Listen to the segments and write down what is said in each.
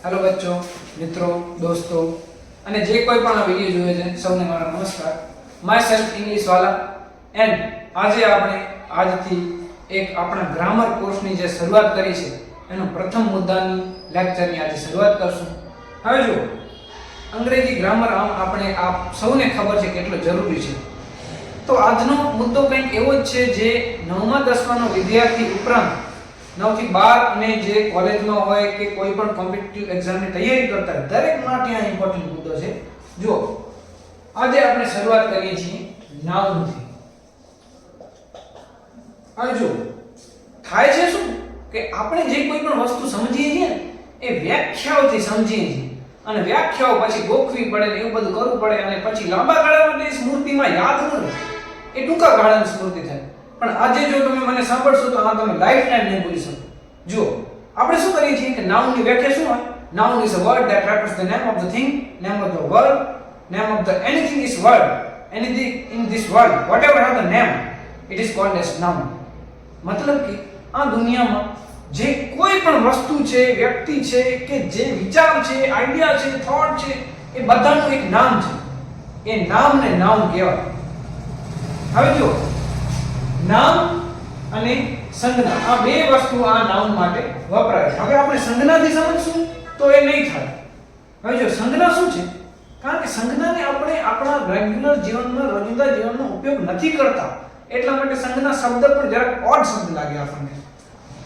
Hello बच्चों, मित्रों, दोस्तों અને જે કોઈ પણ આ વિડિયો જોવે છે સૌને મારા નમસ્કાર. માય સેલ્ફ ઇંગ્લિશ વાલા એન્ડ આજે આપણે આજથી એક આપણા ગ્રામર કોર્સની જે શરૂઆત કરી છે એનો પ્રથમ મુદ્દાની લેક્ચરની આજે શરૂઆત કરશું. હવે જો અંગ્રેજી ગ્રામર આપણે આપ સૌને ખબર છે કેટલો જરૂરી છે. તો આજનો મુદ્દો કંઈક એવો જ છે જે 9મા 10માનો વિદ્યાર્થી ઉપરાંત 9 થી 12 અને જે કોલેજમાં હોય કે કોઈ પણ કોમ્પિટિટિવ એક્ઝામની તૈયારી કરતા હોય દરેક માટે આ ઇમ્પોર્ટન્ટ મુદ્દો છે. જો આજે આપણે શરૂઆત કરીએ છીએ નાઉનથી. હવે જો થાય છે શું કે આપણે જે કોઈ પણ વસ્તુ સમજીએ છીએ ને એ વ્યાખ્યાઓથી સમજીએ છીએ અને વ્યાખ્યાઓ પછી ગોખવી પડે ને એવું બધું કરવું પડે અને પછી લાંબા ગાળા માટે સ્મૃતિમાં યાદ ન રહે, એ ટૂંકા ગાળાની સ્મૃતિ થાય. પણ આજે જો તમે મને સાંભળશો તો આ તમે લાઈફ ટાઈમ નહીં ભૂલી શકો. જો આપણે શું કરીએ છીએ કે નાઉન ની વ્યાખ્યા શું હોય? Noun is a word that refers the name of the thing, name of the world, name of the anything is word, anything in this world, whatever have the name, it is called as noun. મતલબ કે આ દુનિયામાં જે કોઈ પણ વસ્તુ છે, વ્યક્તિ છે કે જે વિચાર છે, આઈડિયા છે, થોટ છે, એ બધાનું એક નામ છે. એ નામને નાઉન કહેવાય. હવે જો નામ અને સંજ્ઞા આ બે વસ્તુ આ નાઉન માટે વપરાય છે. હવે આપણે સંજ્ઞાથી સમજશું તો એ નહીં થાય. હવે જો સંજ્ઞા શું છે? કારણ કે સંજ્ઞાને આપણે આપણા રેગ્યુલર જીવનમાં રોજિંદા જીવનમાં ઉપયોગ નથી કરતા, એટલા માટે સંજ્ઞા શબ્દ પણ જરાક ઓડ શબ્દ લાગે આપણને.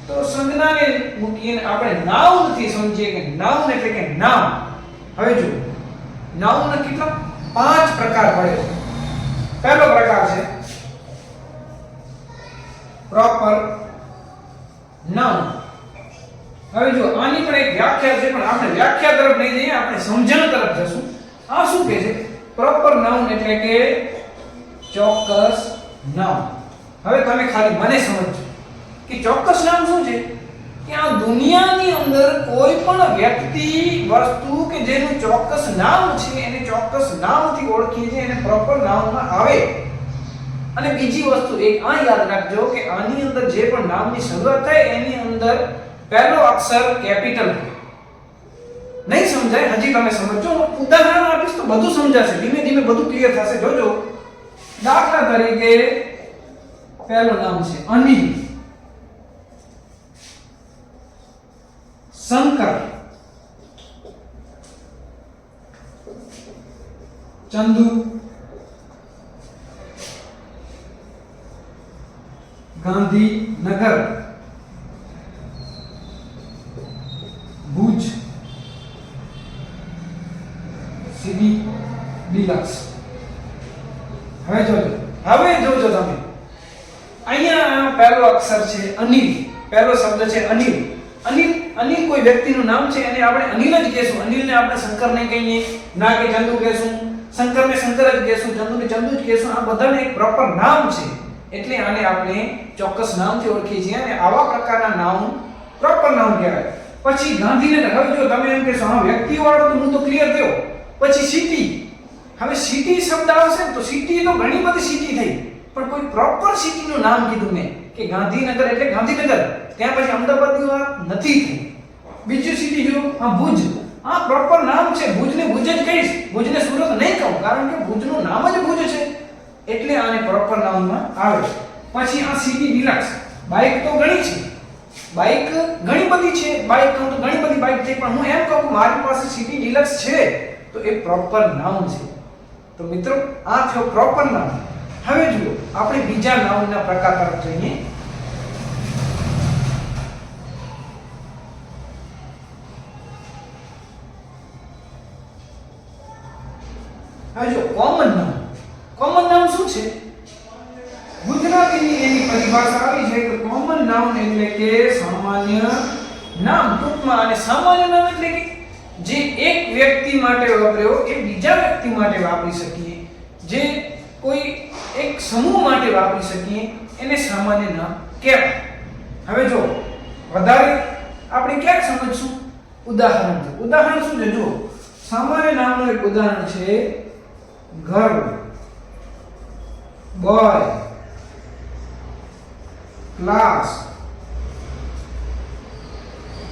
તો સંજ્ઞાને મૂકીને આપણે નાઉનથી સમજીએ કે નાઉન એટલે કે નામ. હવે જો નાઉનના કેટલા 5 પ્રકાર પડે છે. પહેલો પ્રકાર છે પ્રોપર નાઉન. હવે જો આની પણ એક વ્યાખ્યા છે, પણ આપણે વ્યાખ્યા તરફ નહીં જઈએ, આપણે સમજણ તરફ જશું. આ શું કહે છે? પ્રોપર નાઉન એટલે કે ચોક્કસ નામ. હવે તમે ખાલી મને સમજો કે ચોક્કસ નામ શું છે? કે આ દુનિયાની અંદર કોઈ પણ વ્યક્તિ, વસ્તુ કે જેનું ચોક્કસ નામ છે એને ચોક્કસ નામથી ઓળખીએ છીએ, એને પ્રોપર નાઉનમાં આવે. અને બીજી વસ્તુ એક આ યાદ રાખજો કે આની અંદર જે પણ નામની શરૂઆત થાય એની અંદર પહેલો અક્ષર કેપિટલ હોય. નહીં સમજાય હજી તમે સમજો, હું ઉદાહરણ આપીશ તો બધું સમજાશે, ધીમે ધીમે બધું ક્લિયર થશે. જોજો, દાખલા તરીકે પહેલું નામ છે અનિલ, શંકર, ચંદુ, ગાંધીનગર, ભુજ, સીડી ડિલક્સ. હવે જોજો તમે અહીંયા પહેલો અક્ષર છે અનિલ, પહેલો શબ્દ છે અનિલ. અનિલ કોઈ વ્યક્તિનું નામ છે, એને આપણે અનિલ જ કહેશું. અનિલને આપણે શંકર નહીં કહીએ, ના કે ચંદુ કહેશું. શંકરને શંકર જ કહેશું, ચંદુને ચંદુ જ કહેશું. આ બધાને એક પ્રોપર નામ છે, એટલે આને આપણે ચોક્કસ નામથી ઓળખીએ છીએ અને આવા પ્રકારના નામ પ્રોપર નામ કહેવાય. પછી ગાંધીનગર. હવે જો તમે એમ કહેશો હા વ્યક્તિઓ વાળો તો હું તો ક્લિયર થયો. પછી સિટી. હવે સિટી શબ્દ આવશે તો સિટી તો ઘણી બધી સિટી થઈ, પણ કોઈ પ્રોપર સિટીનું નામ કીધું મેં કે ગાંધીનગર એટલે ગાંધીનગર, ત્યાં પછી અમદાવાદની વાત નથી થઈ. બીજું સિટી જો હા ભુજ, આ પ્રોપર નામ છે. ભુજને ભુજ જ કહીશ, ભુજને સુરત નહીં કહું, કારણ કે ભુજનું નામ જ ભુજ છે, એટલે આને પ્રોપર નાઉનમાં આવે. પછી આ સીડી ડિલક્સ. બાઇક તો ઘણી છે, બાઇક ઘણી બધી છે, બાઇક કહું તો ઘણી બધી બાઇક છે, પણ હું એમ કહું કે મારી પાસે સીડી ડિલક્સ છે તો એ પ્રોપર નાઉન છે. તો મિત્રો આ થયો પ્રોપર નાઉન. હવે જુઓ આપણે બીજા નાઉનના પ્રકાર તરફ જઈએ. હવે જો કોમન નાઉન. કોમન નાઉન શું છે? ગુજરાતીની એની પરિભાષા આવી છે કે કોમન નાઉન એટલે કે સામાન્ય નામ. ટૂંકમાં અને સામાન્ય નામ એટલે કે જે એક વ્યક્તિ માટે વાપર્યો એ બીજા વ્યક્તિ માટે વાપરી શકીએ, જે કોઈ એક સમૂહ માટે વાપરી શકીએ, એને સામાન્ય નામ કહેવાય. હવે જો વધારે આપણે ક્યાં સમજશું? ઉદાહરણથી. ઉદાહરણ શું છે? જો સામાન્ય નામનું એક ઉદાહરણ છે ઘર, બોય, ક્લાસ,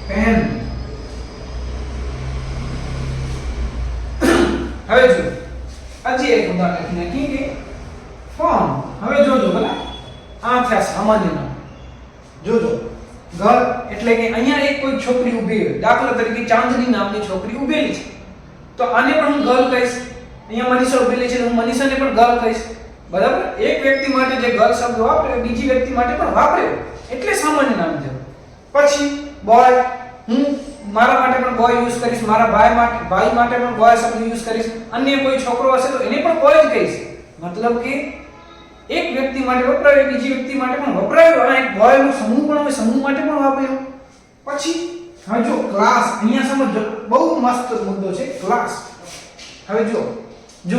પેન, હવે જો હજી એક ઉદાહરણ લખી નાખીએ કે ફોન. હવે જોજો ભલા આ થયા સામાન્ય નામ. જોજો ઘર એટલે કે અહીંયા એક કોઈ છોકરી ઊભી હોય, દાખલા તરીકે ચાંદની નામની છોકરી ઊભેલી છે, તો આને પણ હું ગર્લ કહીશ. અહીંયા મનીષા ઊભેલી છે, હું મનીષાને પણ ગર્લ કહીશ. બરાબર? એક વ્યક્તિ માટે જે ગર્લ શબ્દ વાપર્યો બીજી વ્યક્તિ માટે પણ વાપર્યો એટલે સામાન્ય નામ થયું. પછી બોય, હું મારા માટે પણ બોય યુઝ કરીશ, મારા ભાઈ માટે પણ બોય શબ્દ યુઝ કરીશ. અન્ય કોઈ છોકરો હશે તો એને પણ બોય જ કહીશ. મતલબ કે એક વ્યક્તિ માટે વપરાયો બીજી વ્યક્તિ માટે પણ વપરાયો અને એક બોય નો સમૂહ પણ હોય, સમૂહ માટે પણ વાપર્યો. પછી હવે જો ક્લાસ, અહીંયા સમજો, બહુ મસ્ત મુદ્દો છે ક્લાસ. હવે જો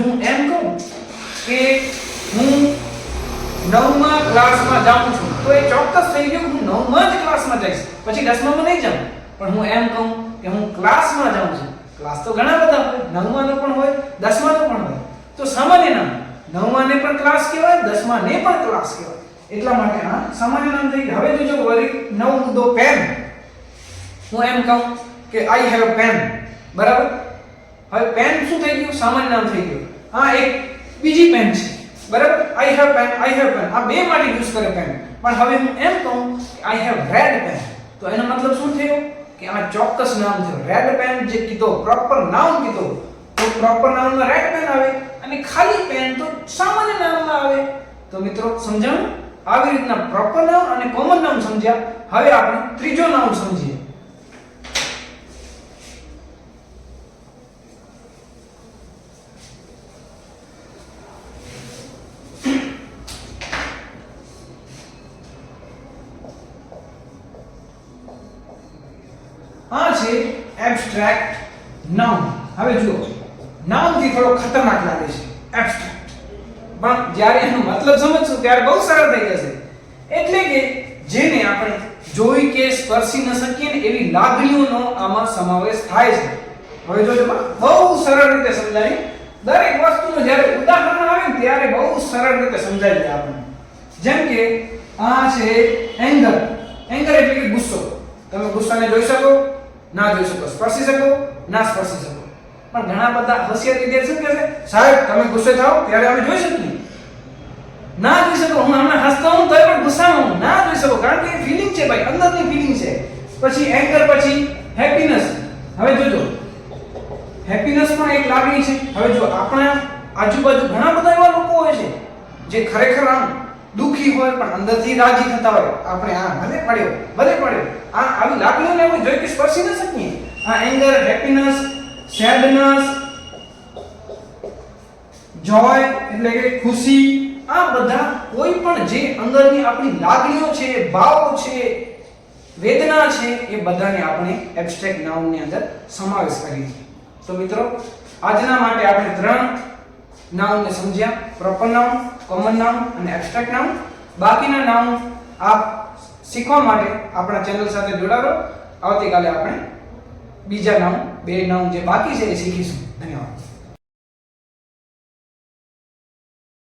હું એમ કહું કે હું 9મા ક્લાસમાં જાઉં છું તો એ ચોક્કસ થઈ ગયું હું 9મા જ ક્લાસમાં જઈશ, પછી 10મામાં નહીં જાઉં. પણ હું એમ કહું કે હું ક્લાસમાં જાઉં છું, ક્લાસ તો ઘણા બધા હોય, 9માનો પણ હોય 10માનો પણ હોય, તો સામાન્ય નામ 9માને પણ ક્લાસ કહેવાય, 10માને પણ ક્લાસ કહેવાય. એટલા માટે આ સામાન્ય નામ થઈ ગયું. હવે જોજો વળી નવો મુદ્દો પેન. હું એમ કહું કે આઈ હેવ પેન, બરાબર? હવે પેન શું થઈ ગયું? સામાન્ય નામ થઈ ગયું. આ એક બીજી પેન છે, બરાબર? આઈ હેવ પેન આ બે માટે યુઝ કરે પેન. પણ હવે હું એમ કહું કે આઈ હેવ રેડ પેન, તો એનો મતલબ શું થયો કે આ ચોક્કસ નામ થયો. રેડ પેન જે કીધો, પ્રોપર નાઉન કીધો, તો પ્રોપર નાઉનમાં રેડ પેન આવે અને ખાલી પેન તો સામાન્ય નામમાં આવે. તો મિત્રો સમજાણું? આવી રીતના પ્રોપર નાઉન અને કોમન નાઉન સમજ્યા. હવે આપણે ત્રીજો નાઉન સમજીએ. આ છે એબ્સ્ટ્રેક્ટ નાઉન. હવે જુઓ, નાઉન થી થોડો ખતરનાક લાગે છે એબ્સ્ટ્રેક્ટ, પણ જ્યારે એનો મતલબ સમજશું ત્યારે બહુ સરળ થઈ જશે. એટલે કે જેને આપણે જોઈ કે સ્પર્શી ન શકીએ ને એવી લાગણીઓનો આમાં સમાવેશ થાય છે. હવે જોજો, બહુ સરળ રીતે સમજાય. દરેક વસ્તુનું જ્યારે ઉદાહરણ આવે ને ત્યારે બહુ સરળ રીતે સમજાય છે આપણને. જેમ કે આ છે એંગર. એંગર એટલે કે ગુસ્સો. તમે ગુસ્સાને જોઈ શકો, ના જોઈ શકો, સ્પર્શી શકો, ના સ્પર્શી શકો. પણ ઘણા બધા હોશિયાર વિદ્યાર્થીઓ શું કહે છે, સાહેબ તમે ગુસ્સે થાઓ ત્યારે અમે જોઈ શકીએ. ના જોઈ શકો. હું હમણાં હસતો હું તોય પણ ગુસ્સામાં હું ના જોઈ શકો, કારણ કે ફીલિંગ છે ભાઈ, અંદરની ફીલિંગ છે. પછી એંગર, પછી હેપીનેસ. હવે જોજો, હેપીનેસ પણ એક લાગણી છે. હવે જો આપણા આજુબાજુ ઘણા બધા એવા લોકો હોય છે જે ખરેખર આમ દુખી હોય પણ અંદરથી રાજી થતા હોય. આપણે આ ભલે પડ્યો આ આવી લાગણીઓને આપણે જોઈ કે સ્પર્શી ન શકીએ. આ એંગર, હેપીનેસ, સેડનેસ, જોય એટલે કે ખુશી, આ બધા કોઈ પણ જે અંદરની આપણી લાગણીઓ છે, ભાવ છે, વેદના છે, એ બધાને આપણે એબ્સ્ટ્રેક્ટ નાઉનની અંદર સમાવેશ કરીએ છીએ. તો મિત્રો આજના માટે આપણે 3 નાઉનને સમજ્યા: પ્રોપર નાઉન, કોમન નાઉન અને એબ્સ્ટ્રેક્ટ નાઉન. બાકીના નાઉન આપ શીખવા માટે આપણા ચેનલ સાથે જોડાવો. આવતીકાલે આપણે બીજા નાઉન, 2 નાઉન જે બાકી છે એ શીખીશું. ધન્યવાદ.